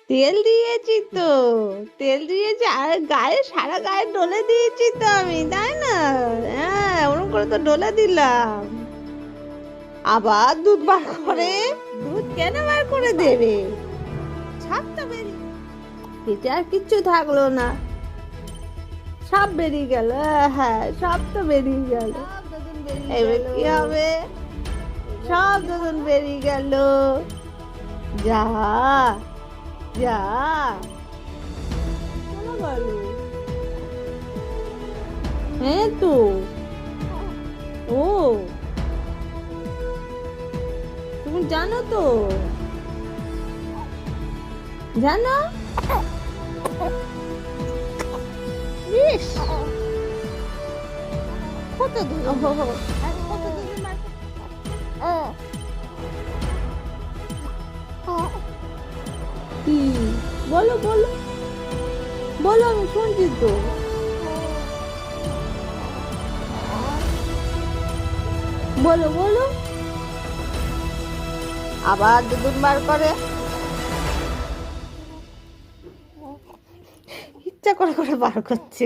তেল দিয়েছি তো, তেল দিয়েছি আর গায়ে সারা গায়ে ডলে দিয়েছি তো আমি, তাই না? হ্যাঁ, ওরকম করে তো ডলে দিলাম। আবার দুধ বার করে, দুধ কেন বার করে দেবে? ছাপটা বেরিয়ে পেটে আর কিচ্ছু থাকলো না, সব বেরিয়ে গেল। হ্যাঁ, সব তো বেরিয়ে গেল। এবার কি হবে? সব দুধ বেরিয়ে গেল। যা যা চলো বলো। হ্যাঁ তো। ও, তুমি জানো তো, জানো? ইস, কত দূর, কত দূর। কি? বলো বলো বলো, আমি শুনছি তো। বলো বলো। আবার দুধ বার করে, ইচ্ছা করে করে বার করছে।